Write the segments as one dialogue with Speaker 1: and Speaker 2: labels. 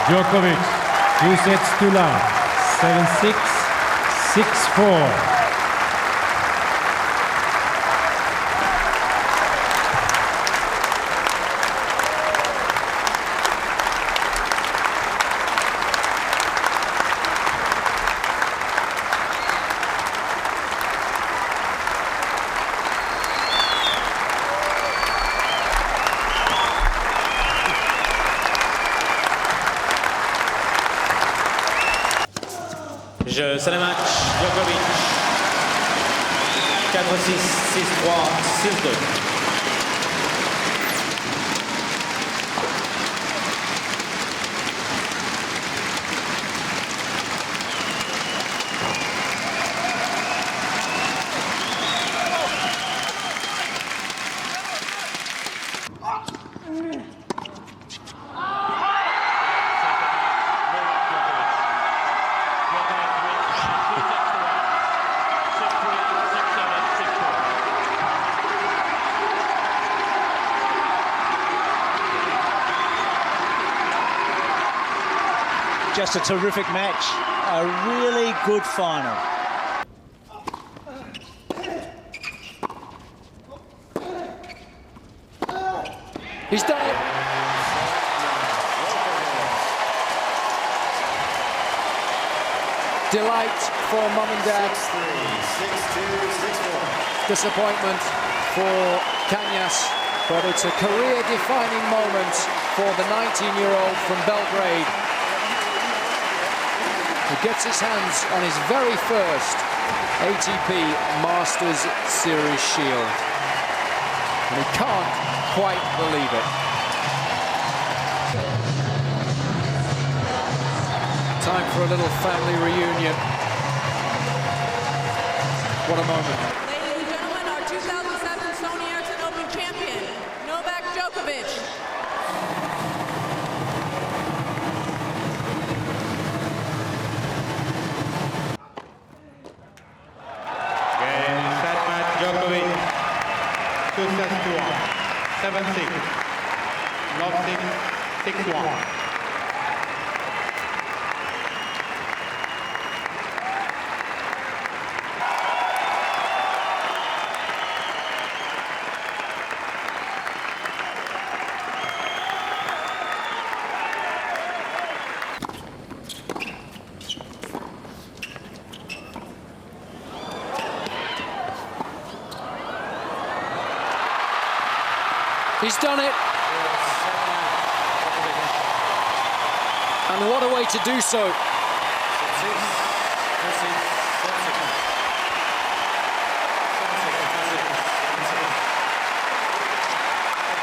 Speaker 1: Djokovic, 2 sets to love, 7-6, 6-4.
Speaker 2: C'est le match, Djokovic. 4-6, 6-3, 6-2.
Speaker 3: Just a terrific match, a really good final.
Speaker 4: He's done it. Delight for mum and dad.
Speaker 5: 6-3, 6-2, 6-4.
Speaker 4: Disappointment for Cañas, but it's a career-defining moment for the 19-year-old from Belgrade. He gets his hands on his very first ATP Masters Series shield. And he can't quite believe it. Time for a little family reunion. What a moment.
Speaker 6: Ladies and gentlemen, our 2007 Sony Ericsson Open champion, Novak Djokovic.
Speaker 1: Djokovic, 2 sets to 1, 7-6, love 6, 6-1.
Speaker 4: He's done it. And what a way to do so.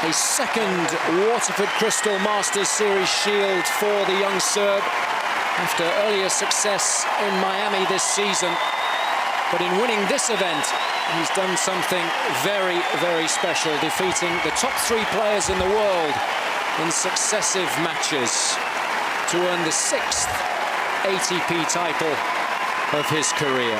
Speaker 4: A second Waterford Crystal Masters Series shield for the young Serb after earlier success in Miami this season. But in winning this event, he's done something very, very special, defeating the top 3 players in the world in successive matches to earn the 6th ATP title of his career.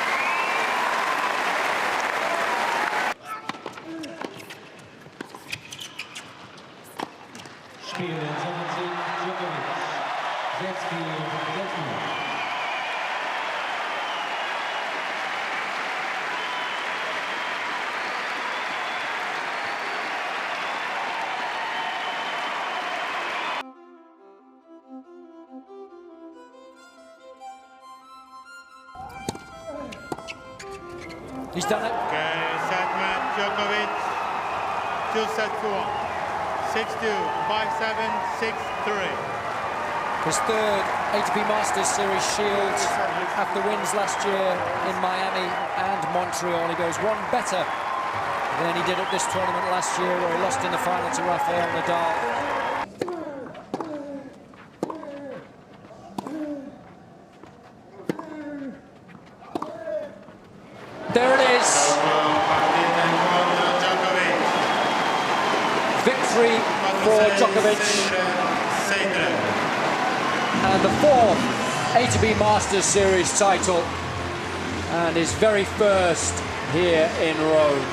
Speaker 4: He's done it.
Speaker 1: Okay, set match, Djokovic, 2 sets to 1, 6-2, 5-7, 6-3.
Speaker 4: His third ATP Masters Series shield after wins last year in Miami and Montreal. He goes one better than he did at this tournament last year, where he lost in the final to Rafael Nadal. There it is. Victory for Djokovic. And the 4th ATP Masters Series title. And his very first here in Rome.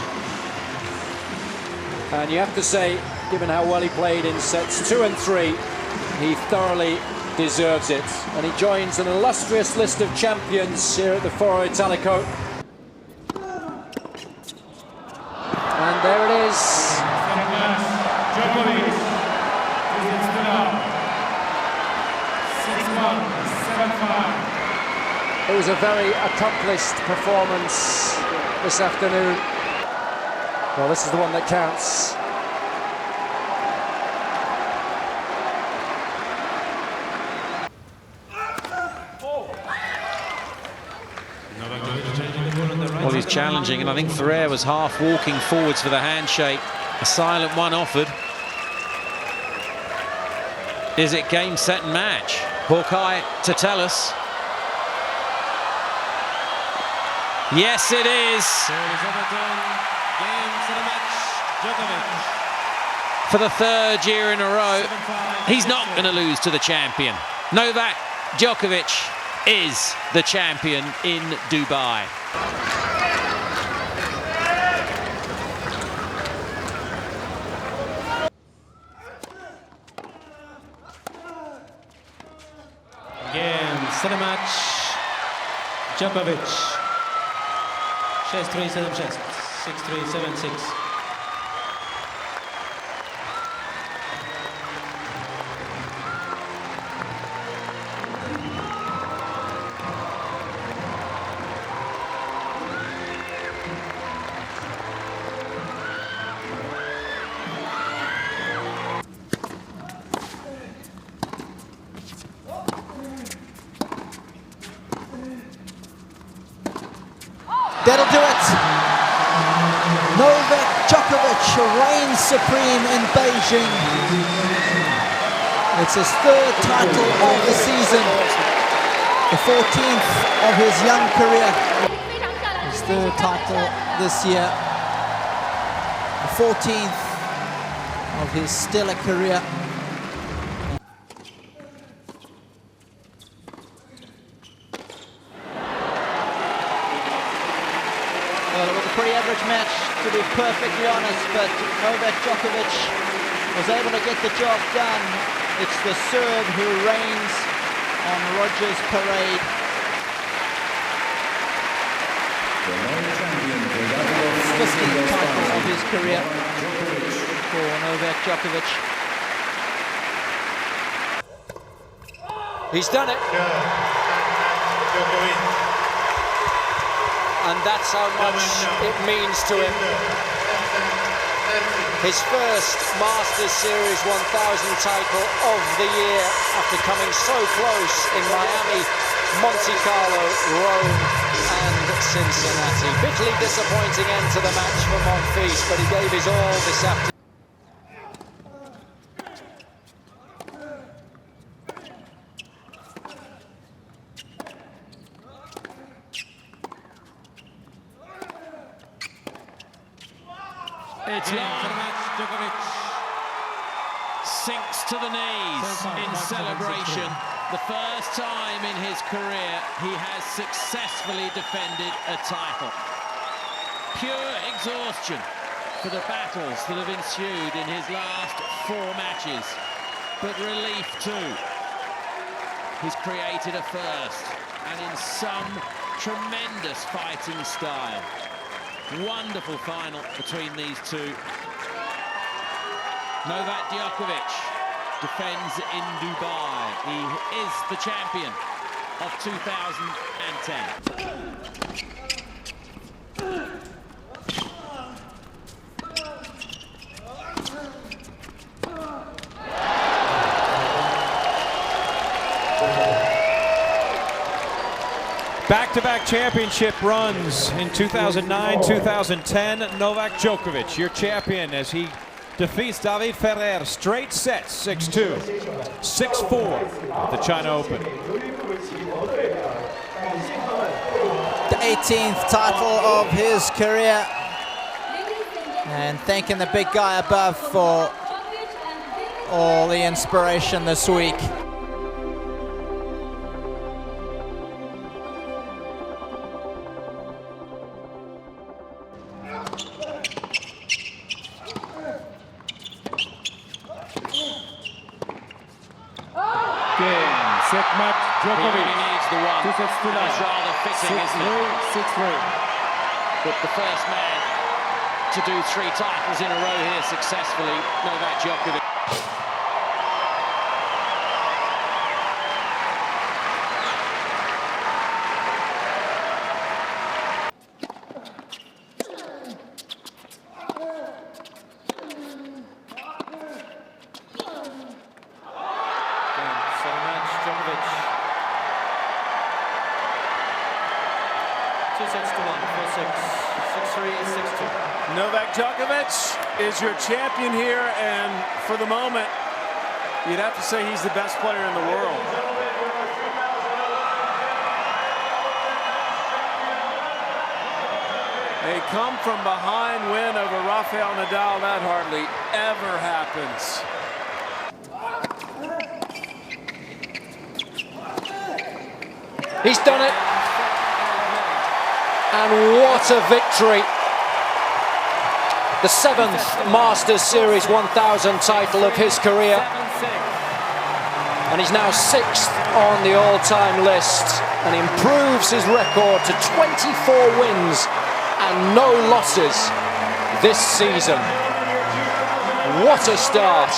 Speaker 4: And you have to say, given how well he played in sets 2 and 3, he thoroughly deserves it. And he joins an illustrious list of champions here at the Foro Italico. And there it is.
Speaker 1: Djokovic. 6-1, 7-5.
Speaker 4: It was a very accomplished performance this afternoon. Well, this is the one that counts.
Speaker 2: Well, he's challenging, and I think Ferrer was half walking forwards for the handshake. A silent one offered. Is it game, set and match? Hawkeye to tell us. Yes, it is. For the third year in a row, he's not going to lose to the champion. Novak Djokovic is the champion in Dubai.
Speaker 5: Game, set a match, Djokovic. 6-3, 7-6, 6-3, 7-6.
Speaker 7: That'll do it. Novak Djokovic reigns supreme in Beijing. It's his third title of the season, the 14th of his young career. His third title this year, the 14th of his stellar career. Well, it was a pretty average match, to be perfectly honest, but Novak Djokovic was able to get the job done. It's the Serb who reigns on Roger's parade. The 15th title of his career for Novak Djokovic.
Speaker 4: He's done it.
Speaker 1: Djokovic.
Speaker 4: And that's how much it means to him. His first Masters Series 1000 title of the year after coming so close in Miami, Monte Carlo, Rome and Cincinnati. Bitterly disappointing end to the match for Monfils, but he gave his all this afternoon.
Speaker 2: It's Djokovic sinks to the knees in celebration. The first time in his career he has successfully defended a title. Pure exhaustion for the battles that have ensued in his last 4 matches, but relief too. He's created a first, and in some tremendous fighting style. Wonderful final between these two. Novak Djokovic defends in Dubai. He is the champion of 2010.
Speaker 8: Back-to-back championship runs in 2009, 2010. Novak Djokovic, your champion, as he defeats David Ferrer straight sets, 6-2, 6-4 at the China Open.
Speaker 7: The 18th title of his career. And thanking the big guy above for all the inspiration this week.
Speaker 8: Game.
Speaker 5: Set match,
Speaker 2: He
Speaker 5: Djokovic.
Speaker 2: really needs the one.
Speaker 5: 2 sets to
Speaker 2: And
Speaker 5: none.
Speaker 2: it's rather fitting, isn't it?
Speaker 5: 6-3, 6-3.
Speaker 2: But the first man to do 3 titles in a row here successfully, Novak Djokovic.
Speaker 8: Set a match, Djokovic. 2 sets to 1, 4-6, 6-3, 6-2.
Speaker 9: Novak Djokovic is your champion here, and for the moment, you'd have to say he's the best player in the world. A come from behind win over Rafael Nadal, that hardly ever happens.
Speaker 4: He's done it. And what a victory. The 7th Masters Series 1000 title of his career. And he's now 6th on the all-time list and improves his record to 24 wins and no losses this season. What a start.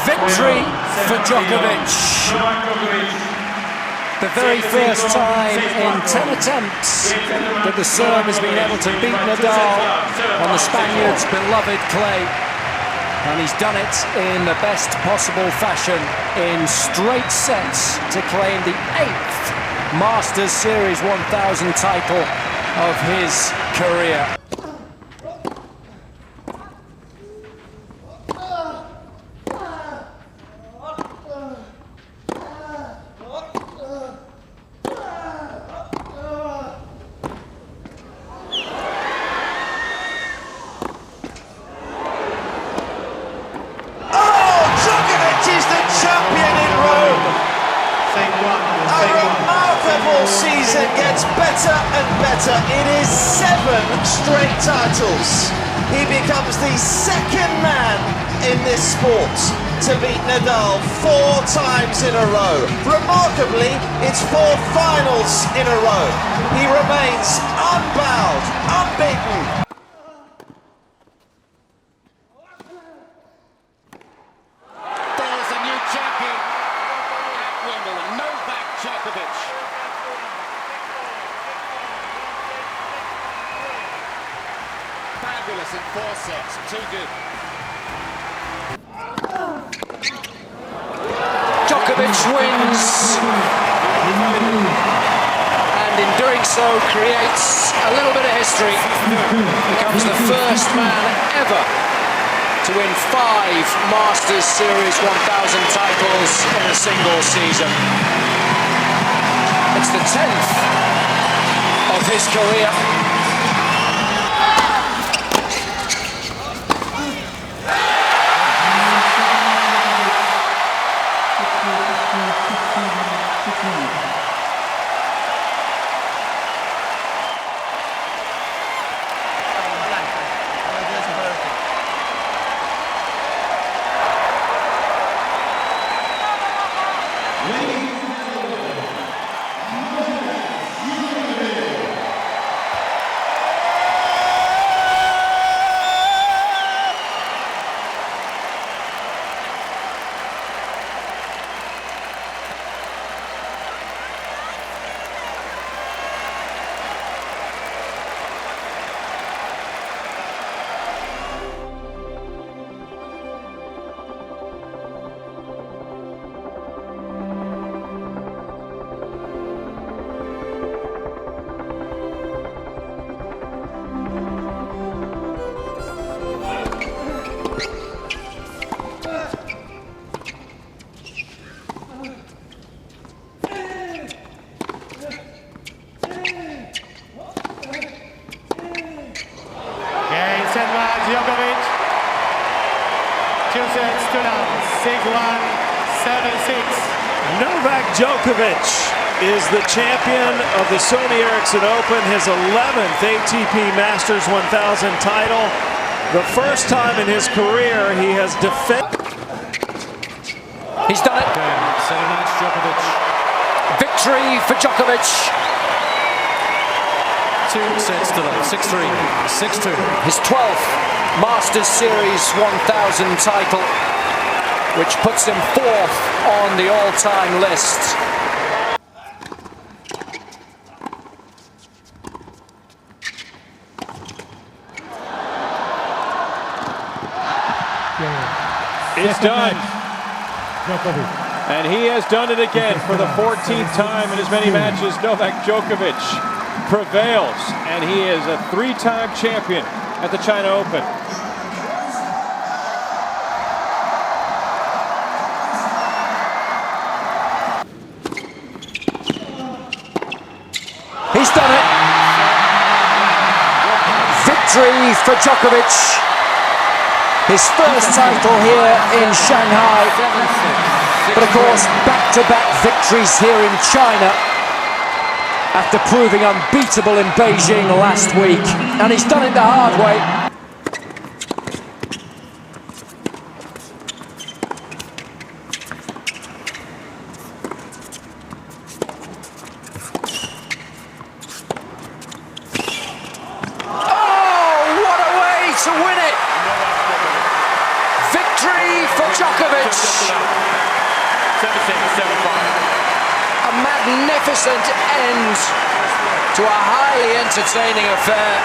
Speaker 4: Victory for Djokovic. The very first time in 10 attempts that the Serb has been able to beat Nadal on the Spaniard's beloved clay. And he's done it in the best possible fashion in straight sets to claim the 8th Masters Series 1000 title of his career.
Speaker 10: Season gets better and better. It is 7 straight titles. He becomes the 2nd man in this sport to beat Nadal 4 times in a row. Remarkably, it's 4 finals in a row. He remains unbowed, unbeaten.
Speaker 2: There's a new champion at Wimbledon, Novak Djokovic. Fabulous in 4 sets, too good.
Speaker 4: Djokovic wins, and in doing so creates a little bit of history. Becomes the first man ever to win 5 Masters Series 1000 titles in a single season. It's the 10th of his career.
Speaker 1: sets to none. 6-1, 7-6.
Speaker 9: Novak Djokovic is the champion of the Sony Ericsson Open, his 11th ATP Masters 1000 title. The first time in his career he has defended.
Speaker 4: He's done it.
Speaker 8: Set match, Djokovic.
Speaker 4: Victory for Djokovic.
Speaker 8: 2 sets to love. 6-3, 6-2.
Speaker 4: His 12th Masters Series 1000 title, which puts him 4th on the all-time list.
Speaker 8: It's done. And he has done it again for the 14th time in as many matches. Novak Djokovic prevails, and he is a 3-time champion at the China Open.
Speaker 4: He's done it. Victory for Djokovic. His first title here in Shanghai. But of course, back-to-back victories here in China after proving unbeatable in Beijing last week. And he's done it the hard way. To win it. Victory for Djokovic.
Speaker 1: 7-6, 7-5.
Speaker 4: A magnificent end to a highly entertaining affair.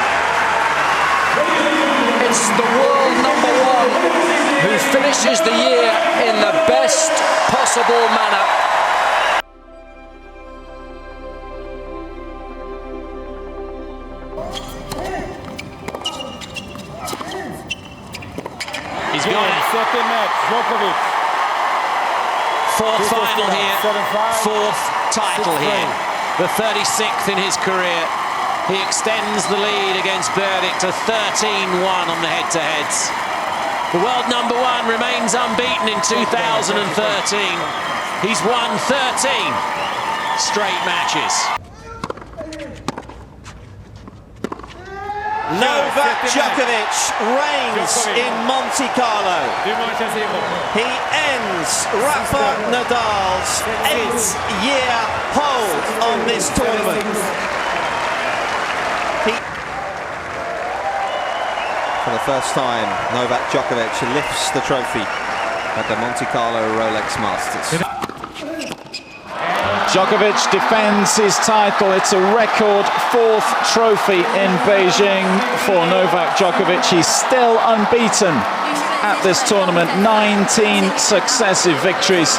Speaker 4: It's the world #1 who finishes the year in the best possible manner.
Speaker 2: He's got it.
Speaker 8: Second match, Djokovic.
Speaker 2: 4th final here, 4th title here, the 36th in his career. He extends the lead against Berdic to 13-1 on the head-to-heads. The world #1 remains unbeaten in 2013. He's won 13 straight matches.
Speaker 10: Novak Djokovic reigns in Monte Carlo. He ends Rafa Nadal's 8-year hold on this tournament. For the first time, Novak Djokovic lifts the trophy at the Monte Carlo Rolex Masters.
Speaker 11: Djokovic defends his title. It's a record 4th trophy in Beijing for Novak Djokovic. He's still unbeaten at this tournament, 19 successive victories.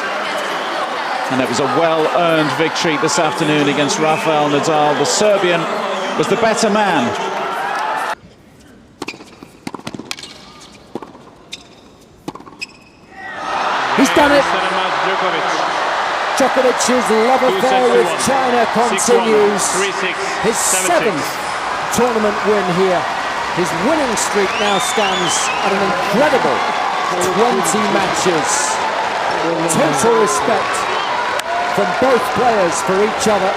Speaker 11: And it was a well-earned victory this afternoon against Rafael Nadal. The Serbian was the better man.
Speaker 4: He's done it. Djokovic's love affair with China continues. His 7th tournament win here. His winning streak now stands at an incredible 20 matches. Total respect from both players for each other.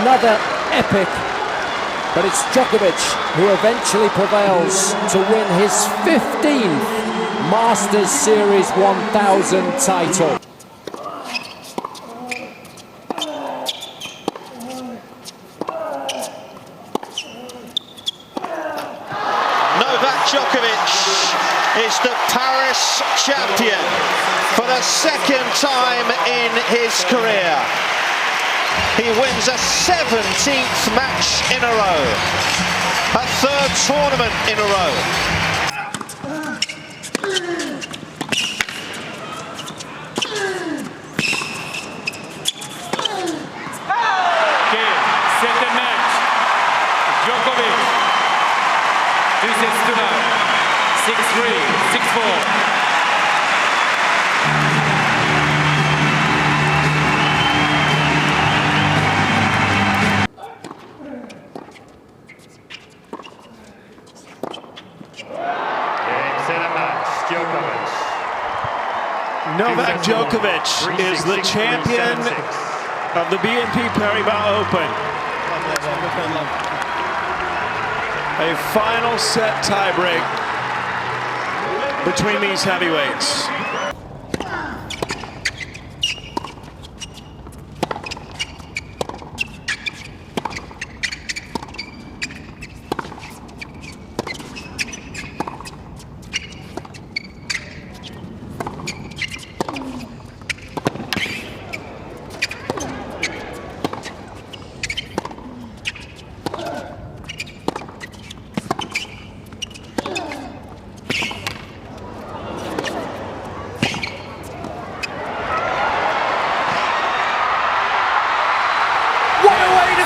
Speaker 4: Another epic, but it's Djokovic who eventually prevails to win his 15th Masters Series 1000 title.
Speaker 10: Novak Djokovic is the Paris champion for the 2nd time in his career. He wins a 17th match in a row, a 3rd tournament in a row.
Speaker 1: Game, second match. Djokovic. 2 sets to none. 6-3, 6-4. Game, set a match. Djokovic.
Speaker 9: Novak Djokovic is the champion of the BNP Paribas Open. A final set tiebreak between these heavyweights.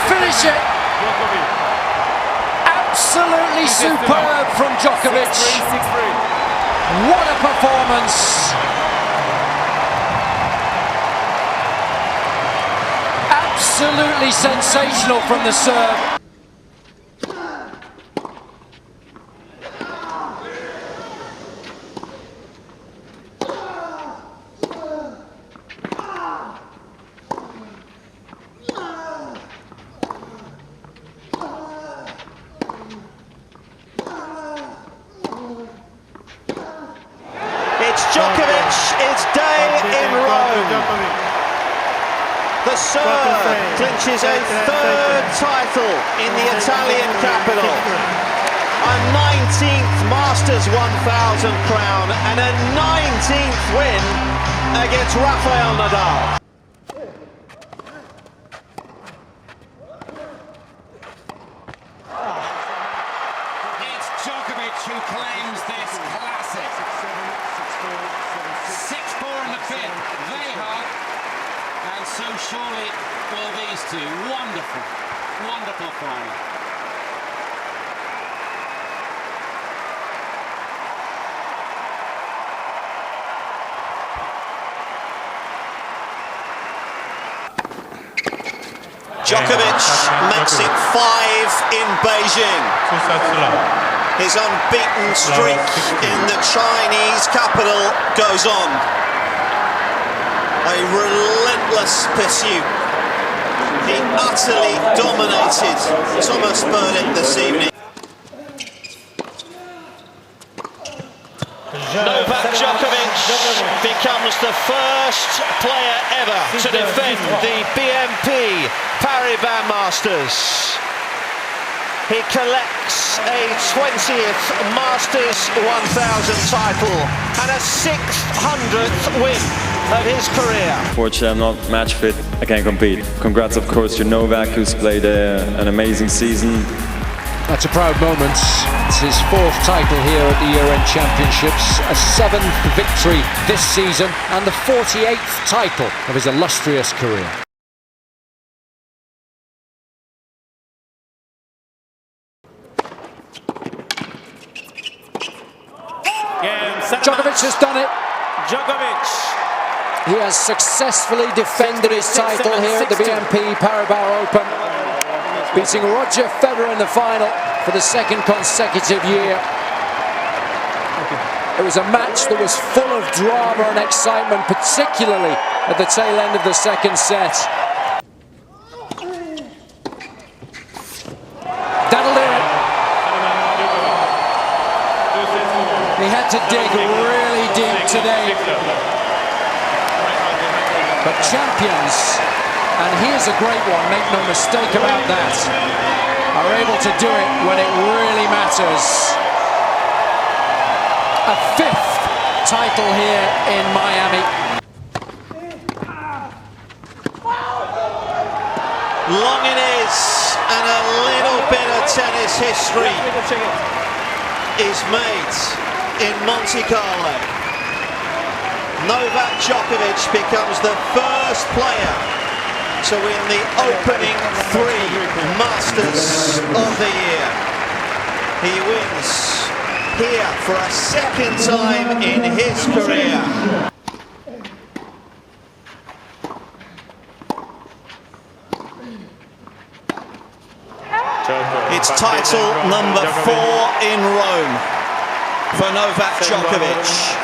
Speaker 4: Finish it! Absolutely superb from Djokovic. What a performance! Absolutely sensational from the serve.
Speaker 10: It's Djokovic, it's day in Rome. The Serb clinches a third title in the Italian capital. A 19th Masters 1000 crown and a 19th win against Rafael Nadal.
Speaker 2: It's Djokovic who claims this classic. 6-4 in the fifth, very hard, and so surely will these two. Wonderful, wonderful final.
Speaker 10: Djokovic makes it 5 in Beijing. His unbeaten streak in the Chinese capital goes on. A relentless pursuit. He utterly dominated Thomas Berdych this evening. Novak Djokovic becomes the first player ever to defend the BNP Paribas Masters. He collects a 20th Masters 1000 title and a 600th win of his career.
Speaker 12: Unfortunately, I'm not match fit. I can't compete. Congrats, of course, to Novak, who's played an amazing season.
Speaker 4: That's a proud moment. It's his 4th title here at the year-end championships, a 7th victory this season, and the 48th title of his illustrious career. Djokovic has done it.
Speaker 8: Djokovic.
Speaker 4: He has successfully defended his title here at the BNP Paribas Open, beating Roger Federer in the final for the 2nd consecutive year. It was a match that was full of drama and excitement, particularly at the tail end of the 2nd set. That'll do it. He had to dig really deep today. But champions, and here's a great one, make no mistake about that, are able to do it when it really matters. A 5th title here in Miami.
Speaker 10: Long it is, and a little bit of tennis history is made in Monte Carlo. Novak Djokovic becomes the first player to win the opening 3 Masters of the year. He wins here for a 2nd time in his career. It's title number 4 in Rome. for Novak Djokovic.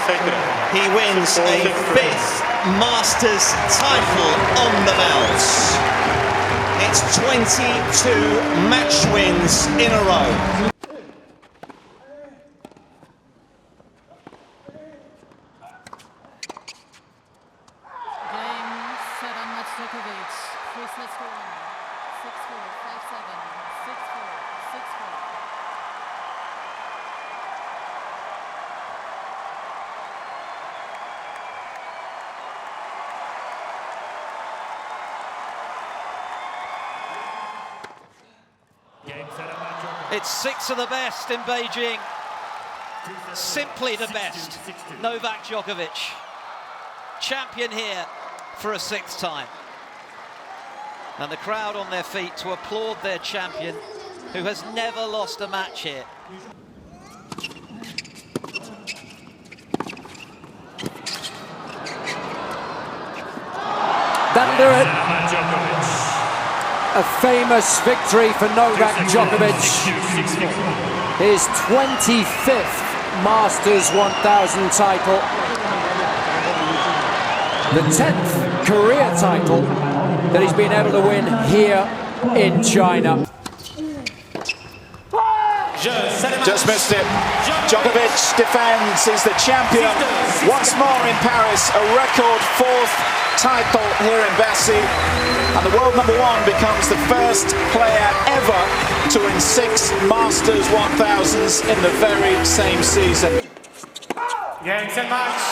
Speaker 10: He wins a 5th Masters title on the belt. It's 22 match wins in a row.
Speaker 6: Djokovic, 3 sets to 1, 6-4, 5-7, 6-4, 6-4.
Speaker 13: It's 6 of the best in Beijing. Simply the best. Novak Djokovic, champion here for a 6th time. And the crowd on their feet to applaud their champion, who has never lost a match here.
Speaker 4: That'll do it. A famous victory for Novak Djokovic. His 25th Masters 1000 title. The 10th career title that he's been able to win here in China.
Speaker 11: Just missed it. Djokovic defends, he's the champion once more in Paris, a record 4th title here in Bercy, and the world #1 becomes the first player ever to win 6 Masters 1000s in the very same season.
Speaker 1: Game, set, match.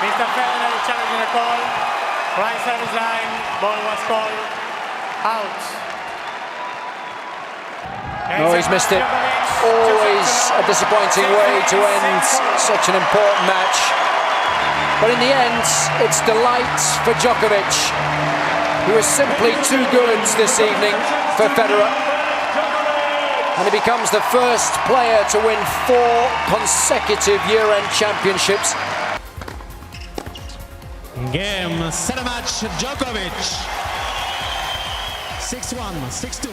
Speaker 1: Mr. Federer challenging a call. Right service line, ball was called out.
Speaker 4: No, he's missed it. Always a disappointing way to end such an important match. But in the end, it's delight for Djokovic, who is simply too good this evening for Federer. And he becomes the first player to win 4 consecutive year-end championships.
Speaker 5: Game, set a match, Djokovic. 6-1, 6-2.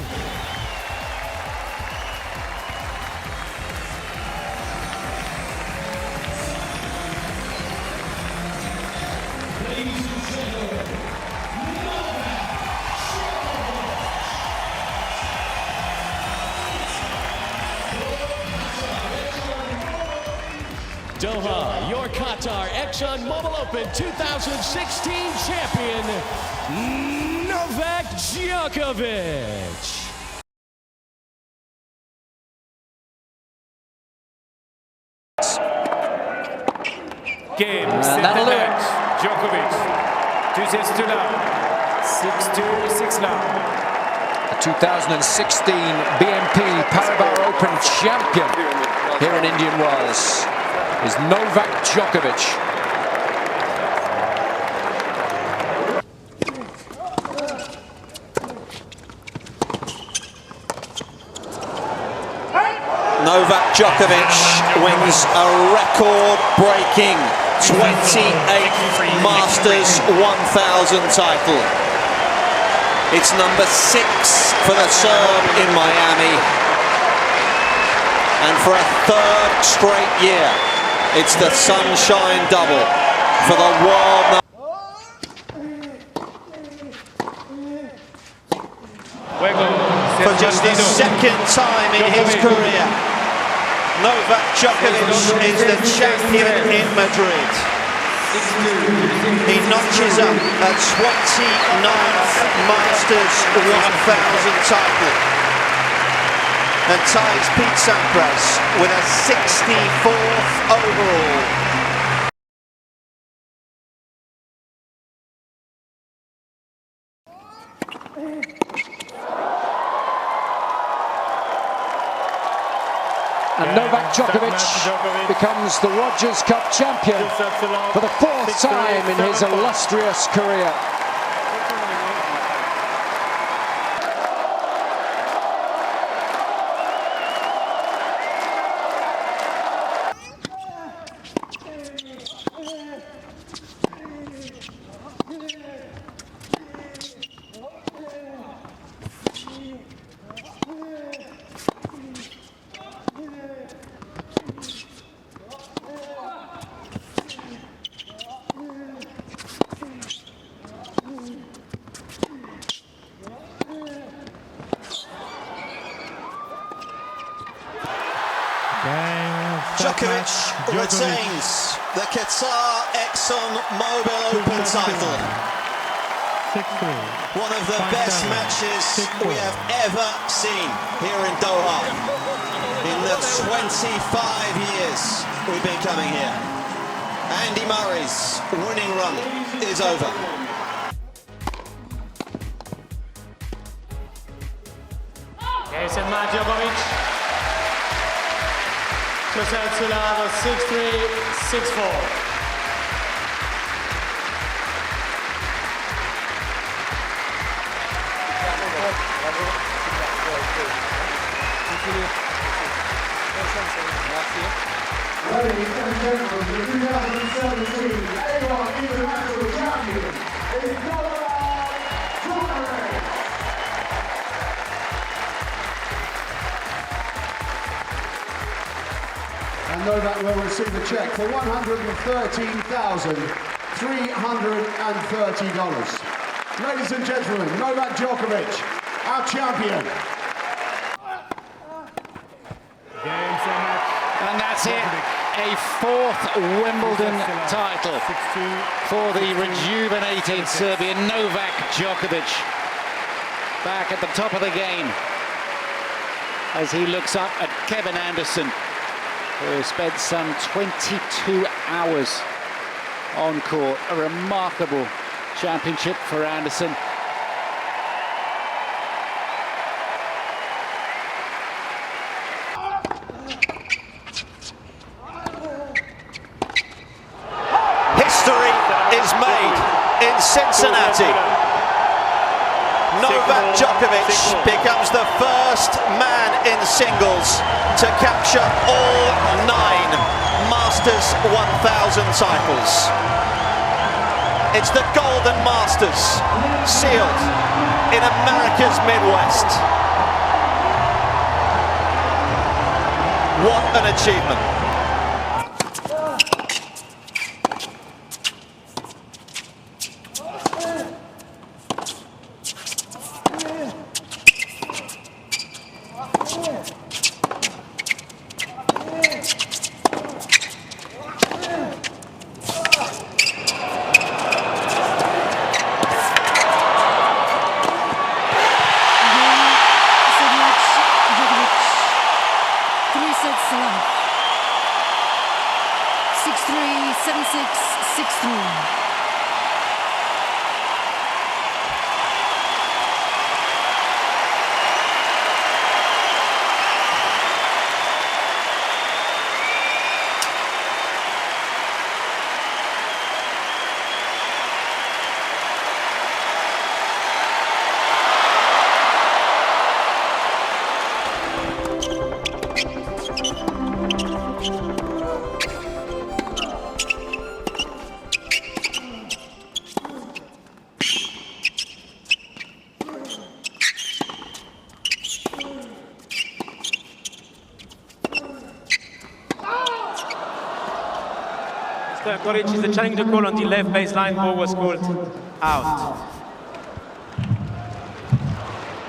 Speaker 2: Doha, your Qatar Exxon Mobil Open 2016 champion, Novak Djokovic.
Speaker 1: Game,
Speaker 4: that'll do it.
Speaker 1: Djokovic, 2 sets to love, 6-2, 6 love.
Speaker 4: The 2016 BNP Paribas Open champion here in Indian Wells is Novak Djokovic.
Speaker 10: Novak Djokovic wins a record-breaking 28th Masters 1000 title. It's number 6 for the Serb in Miami. And for a 3rd straight year, it's the Sunshine Double for the world. For just the 2nd time in his career, Novak Djokovic is the champion in Madrid. He notches up a 29th Masters 1000 title and ties Pete Sampras with a 64th overall.
Speaker 4: And Novak Djokovic becomes the Rogers Cup champion for the 4th time in his illustrious career.
Speaker 10: Djokovic retains the Qatar ExxonMobil Open title. One of the best matches we have ever seen here in Doha. In the 25 years we've been coming here. Andy Murray's winning run is over.
Speaker 1: Game set match, Djokovic. 2 sets to love, 6-3, 6-4.
Speaker 14: Ladies and gentlemen, the 2017 A1 International Champion is Novak Djokovic. And Novak will receive a check for $113,330. Ladies and gentlemen, Novak Djokovic, our champion.
Speaker 4: And that's it, a fourth Wimbledon title for the rejuvenated Serbian Novak Djokovic. Back at the top of the game as he looks up at Kevin Anderson, who spent some 22 hours on court. A remarkable championship for Anderson.
Speaker 10: History is made in Cincinnati. Novak Djokovic becomes the first man in singles to capture all 9 Masters 1000 titles. It's the Golden Masters, sealed in America's Midwest. What an achievement.
Speaker 1: Djokovic is the challenger call on the left baseline. Ball was called out.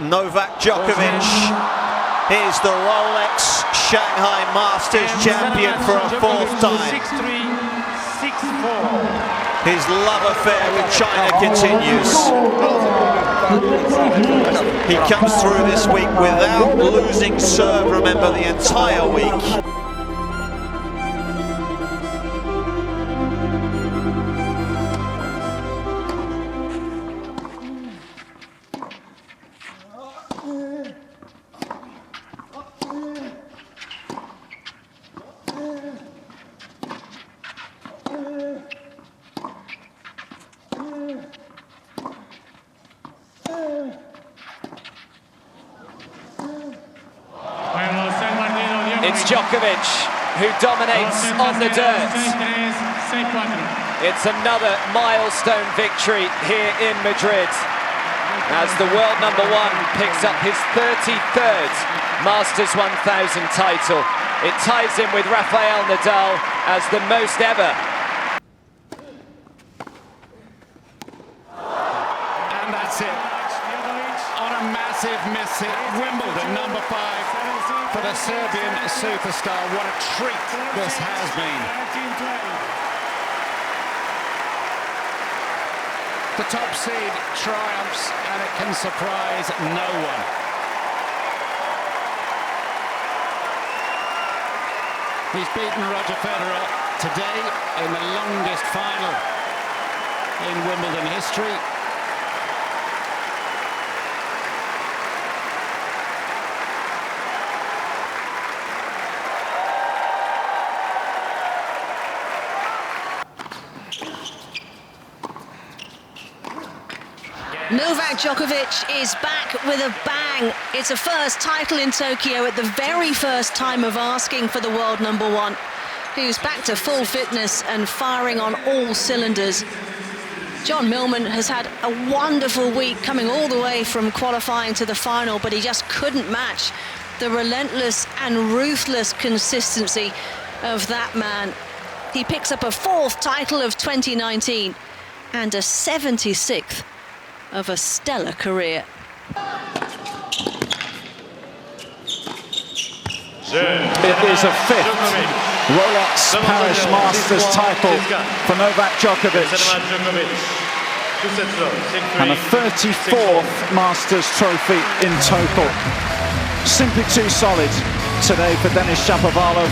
Speaker 10: Novak Djokovic is the Rolex Shanghai Masters champion for a 4th time.
Speaker 1: 6-3, 6-4.
Speaker 10: His love affair with China continues. He comes through this week without losing serve, remember, the entire week.
Speaker 2: It's Djokovic who dominates on the dirt. It's another milestone victory here in Madrid as the world #1 picks up his 33rd Masters 1000 title. It ties him with Rafael Nadal as the most ever.
Speaker 4: And that's it. On a massive
Speaker 15: massive miss at Wimbledon, number 5 for the Serbian superstar. What a treat this has been. The top seed triumphs, and it can surprise no one. He's beaten Roger Federer today in the longest final in Wimbledon history.
Speaker 16: Novak Djokovic is back with a bang. It's a first title in Tokyo at the very first time of asking for the world #1, who's back to full fitness and firing on all cylinders. John Millman has had a wonderful week, coming all the way from qualifying to the final, but he just couldn't match the relentless and ruthless consistency of that man. He picks up a 4th title of 2019 and a 76th of a stellar career.
Speaker 11: It is a 5th Rolex Paris Masters title for Novak Djokovic and a 34th Masters trophy in total. Simply too solid today for Denis Shapovalov.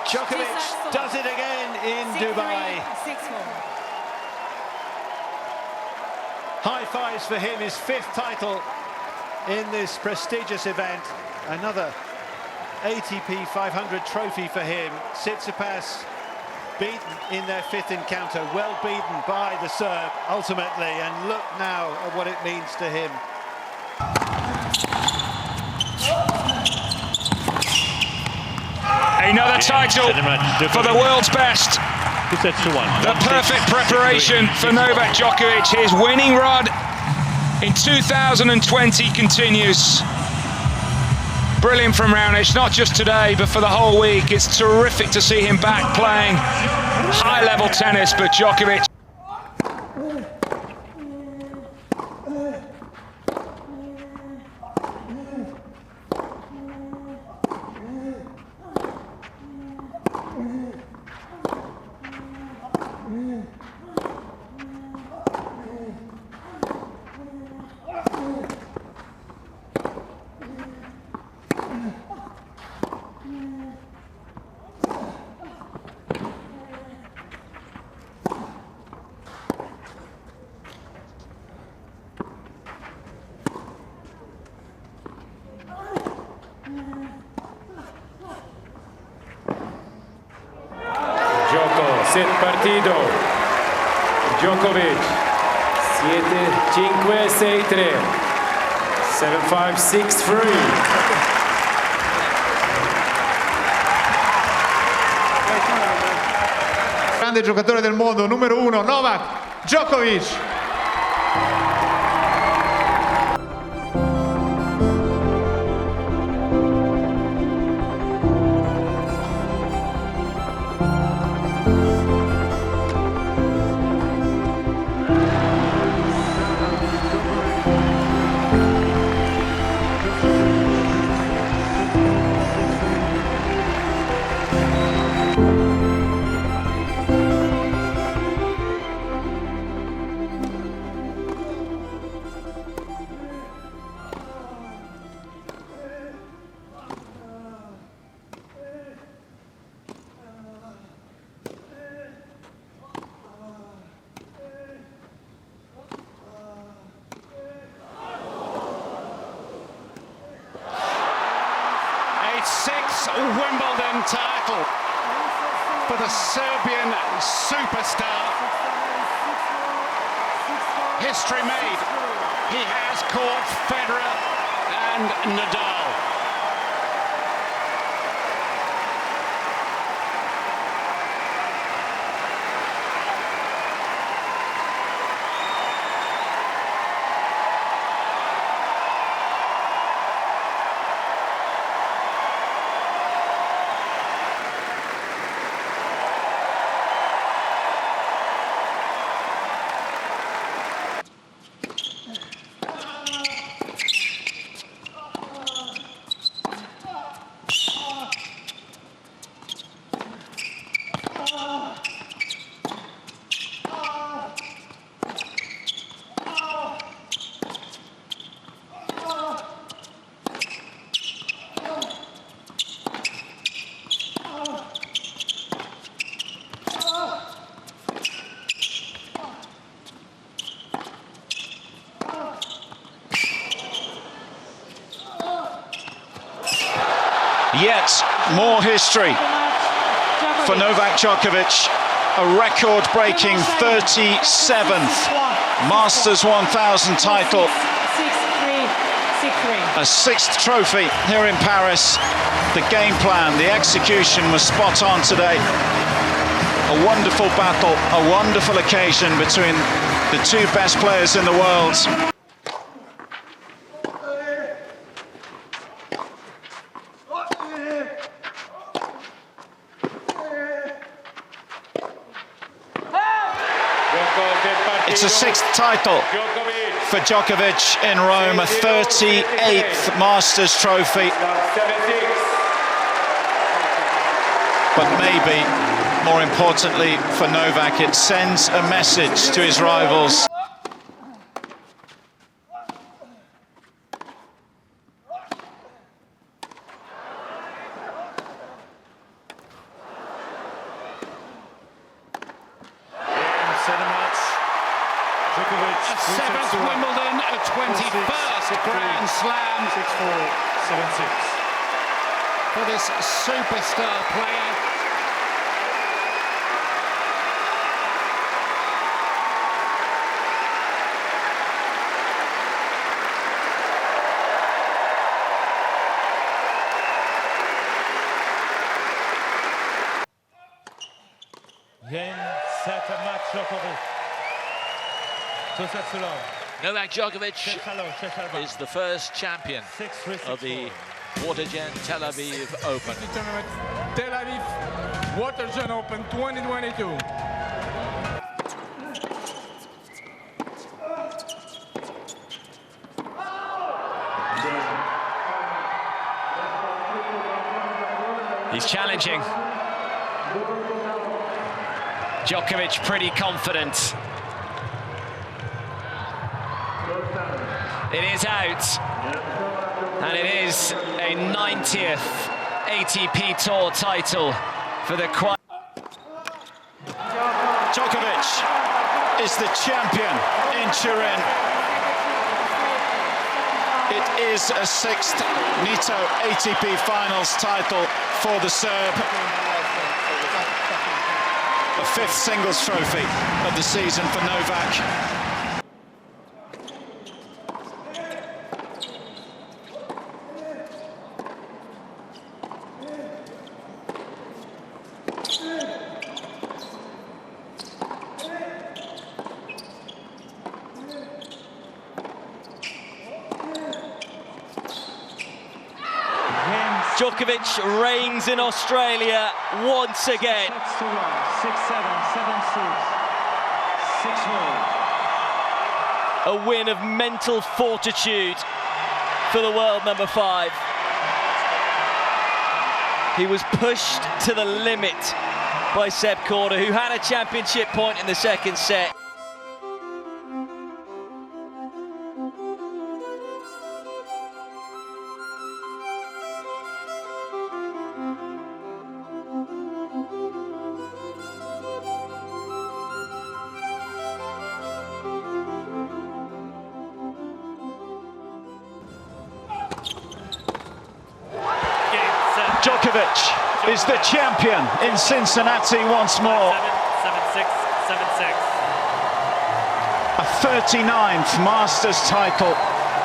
Speaker 17: Djokovic does it again in Dubai. High fives for him, his 5th title in this prestigious event. Another ATP 500 trophy for him. Tsitsipas beaten in their 5th encounter, well beaten by the Serb ultimately, and look now at what it means to him.
Speaker 18: Another title for the world's best. The perfect preparation for Novak Djokovic. His winning run in 2020 continues. Brilliant from Raonic, not just today, but for the whole week. It's terrific to see him back playing high-level tennis, but Djokovic.
Speaker 19: Set partido. Djokovic 7-5, 6-3. 7-5, 6-3.
Speaker 14: Grande giocatore del mondo, numero 1, Novak Djokovic.
Speaker 15: Wimbledon title for the Serbian superstar. History made. He has caught Federer and Nadal.
Speaker 11: Yet more history for Novak Djokovic. A record-breaking 37th Masters 1000 title. A 6th trophy here in Paris. The game plan, the execution was spot on today. A wonderful battle, a wonderful occasion between the two best players in the world. It's a 6th title for Djokovic in Rome, a 38th Masters trophy. But maybe, more importantly for Novak, it sends a message to his rivals.
Speaker 15: A 7th Wimbledon, a 21st Grand Slam.
Speaker 14: 6-4, 7-6.
Speaker 15: For this superstar player.
Speaker 5: Game, set, match, Djokovic.
Speaker 2: Novak Djokovic is the first champion of the Watergen Tel Aviv Open.
Speaker 20: Tel Aviv Watergen Open 2022.
Speaker 21: He's challenging. Djokovic pretty confident. It is out, and it is a 90th ATP Tour title for the
Speaker 11: Djokovic is the champion in Turin. It is a 6th Nito ATP Finals title for the Serb. A 5th singles trophy of the season for Novak.
Speaker 13: Djokovic reigns in Australia once again.
Speaker 14: 6-1, 6-7, 7-6, 6-1.
Speaker 13: A win of mental fortitude for the world number 5. He was pushed to the limit by Seb Korda, who had a championship point in the 2nd set.
Speaker 11: Djokovic is the champion in Cincinnati once more.
Speaker 22: 7-6, 7-6.
Speaker 11: A 39th Masters title,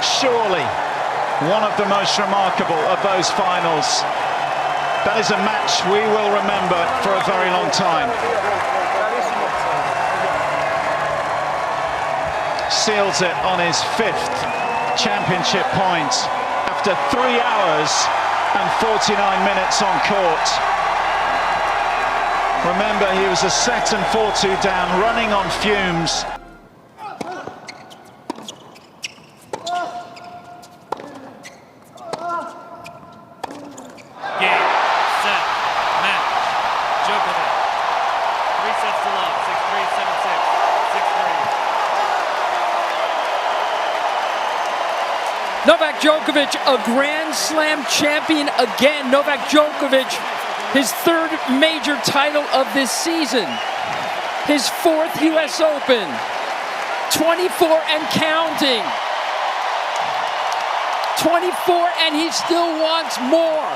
Speaker 11: surely one of the most remarkable of those finals. That is a match we will remember for a very long time. Seals it on his 5th championship point after 3 hours and 49 minutes on court. Remember, he was a set and 4-2 down, running on fumes.
Speaker 22: Game, set, match. Djokovic. 3 sets to love. 6-3, 7-6, 6-3.
Speaker 23: Novak Djokovic, a Grand Slam champion again. Novak Djokovic, his 3rd major title of this season. His 4th US Open. 24 and counting. 24 and he still wants more.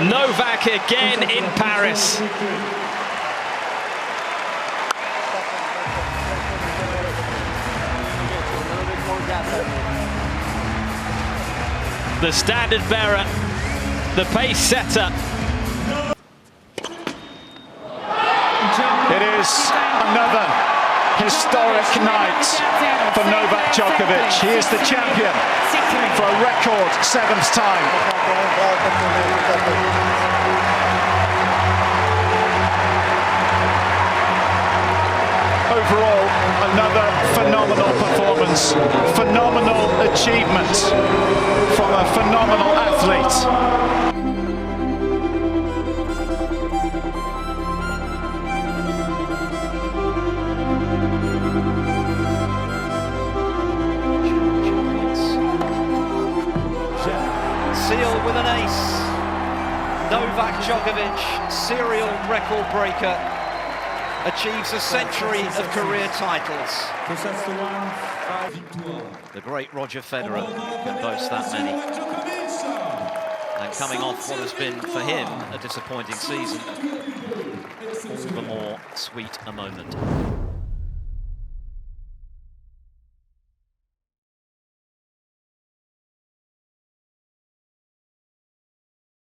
Speaker 21: Novak again in Paris. The standard bearer, the pace setter.
Speaker 11: It is another historic night for Novak Djokovic. He is the champion for a record 7th time. Overall, another phenomenal performance, phenomenal achievement from a phenomenal athlete.
Speaker 13: Sealed with an ace. Novak Djokovic, serial record breaker, achieves a century of career titles. The great Roger Federer can boast that many. And coming off what has been, for him, a disappointing season, all the more sweet a moment.